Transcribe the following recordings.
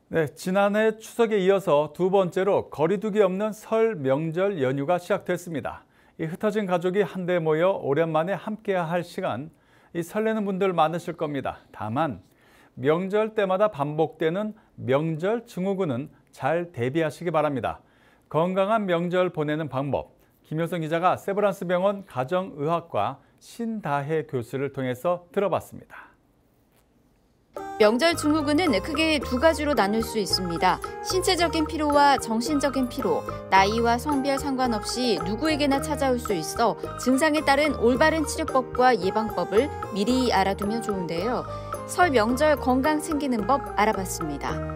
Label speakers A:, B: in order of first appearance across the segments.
A: 네, 지난해 추석에 이어서 두 번째로 거리두기 없는 설 명절 연휴가 시작됐습니다. 이 흩어진 가족이 한데 모여 오랜만에 함께해야 할 시간, 이 설레는 분들 많으실 겁니다. 다만 명절 때마다 반복되는 명절 증후군은 잘 대비하시기 바랍니다. 건강한 명절 보내는 방법, 김효성 기자가 세브란스 병원 가정의학과 신다혜 교수를 통해서 들어봤습니다.
B: 명절 증후군은 크게 두 가지로 나눌 수 있습니다. 신체적인 피로와 정신적인 피로, 나이와 성별 상관없이 누구에게나 찾아올 수 있어 증상에 따른 올바른 치료법과 예방법을 미리 알아두면 좋은데요. 설 명절 건강 챙기는 법 알아봤습니다.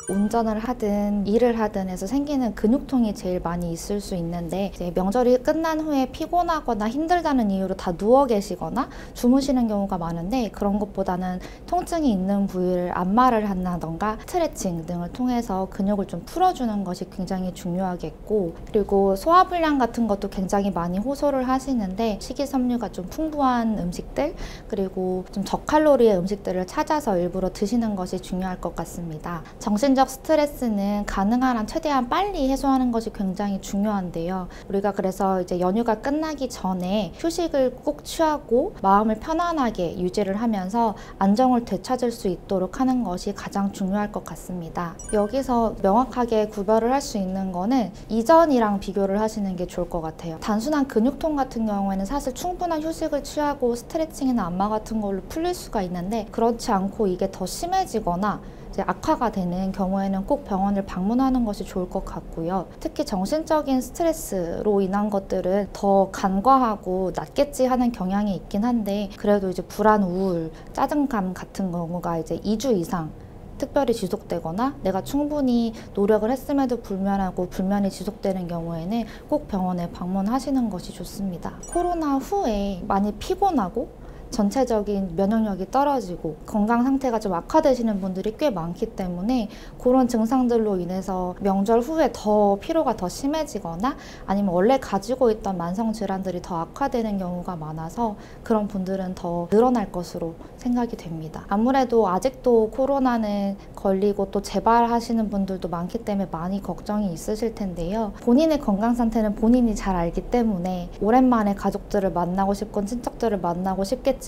C: 운전을 하든 일을 하든 해서 생기는 근육통이 제일 많이 있을 수 있는데, 이제 명절이 끝난 후에 피곤하거나 힘들다는 이유로 다 누워 계시거나 주무시는 경우가 많은데, 그런 것보다는 통증이 있는 부위를 안마를 한다던가 스트레칭 등을 통해서 근육을 좀 풀어주는 것이 굉장히 중요하겠고, 그리고 소화불량 같은 것도 굉장히 많이 호소를 하시는데, 식이섬유가 좀 풍부한 음식들, 그리고 좀 저칼로리의 음식들을 찾아서 일부러 드시는 것이 중요할 것 같습니다. 정신적 스트레스는 가능한 한 최대한 빨리 해소하는 것이 굉장히 중요한데요. 우리가 그래서 이제 연휴가 끝나기 전에 휴식을 꼭 취하고 마음을 편안하게 유지를 하면서 안정을 되찾을 수 있도록 하는 것이 가장 중요할 것 같습니다. 여기서 명확하게 구별을 할 수 있는 거는 이전이랑 비교를 하시는 게 좋을 것 같아요. 단순한 근육통 같은 경우에는 사실 충분한 휴식을 취하고 스트레칭이나 안마 같은 걸로 풀릴 수가 있는데, 그렇지 않고 이게 더 심해지거나 악화가 되는 경우에는 꼭 병원을 방문하는 것이 좋을 것 같고요. 특히 정신적인 스트레스로 인한 것들은 더 간과하고 낫겠지 하는 경향이 있긴 한데, 그래도 이제 불안, 우울, 짜증감 같은 경우가 이제 2주 이상 특별히 지속되거나 내가 충분히 노력을 했음에도 불구하고 불면이 지속되는 경우에는 꼭 병원에 방문하시는 것이 좋습니다. 코로나 후에 많이 피곤하고 전체적인 면역력이 떨어지고 건강 상태가 좀 악화되시는 분들이 꽤 많기 때문에, 그런 증상들로 인해서 명절 후에 더 피로가 더 심해지거나 아니면 원래 가지고 있던 만성 질환들이 더 악화되는 경우가 많아서 그런 분들은 더 늘어날 것으로 생각이 됩니다. 아무래도 아직도 코로나는 걸리고 또 재발하시는 분들도 많기 때문에 많이 걱정이 있으실 텐데요. 본인의 건강 상태는 본인이 잘 알기 때문에 오랜만에 가족들을 만나고 싶고 친척들을 만나고 싶겠지만,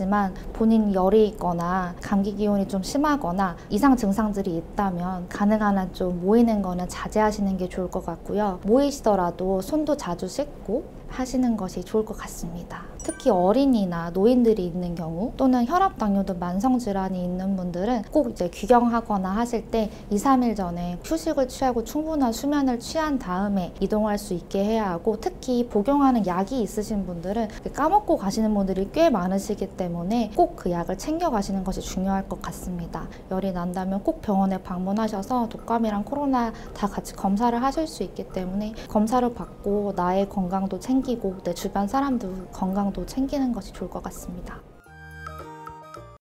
C: 본인 열이 있거나 감기 기운이 좀 심하거나 이상 증상들이 있다면 가능한 한 좀 모이는 거는 자제하시는 게 좋을 것 같고요. 모이시더라도 손도 자주 씻고 하시는 것이 좋을 것 같습니다. 특히 어린이나 노인들이 있는 경우, 또는 혈압, 당뇨등 만성 질환이 있는 분들은 꼭 이제 귀경하거나 하실 때 2, 3일 전에 휴식을 취하고 충분한 수면을 취한 다음에 이동할 수 있게 해야 하고, 특히 복용하는 약이 있으신 분들은 까먹고 가시는 분들이 꽤 많으시기 때문에 꼭 그 약을 챙겨 가시는 것이 중요할 것 같습니다. 열이 난다면 꼭 병원에 방문하셔서 독감이랑 코로나 다 같이 검사를 하실 수 있기 때문에 검사를 받고 나의 건강도 챙기고 내 주변 사람들 건강도 챙기는 것이 좋을 것 같습니다.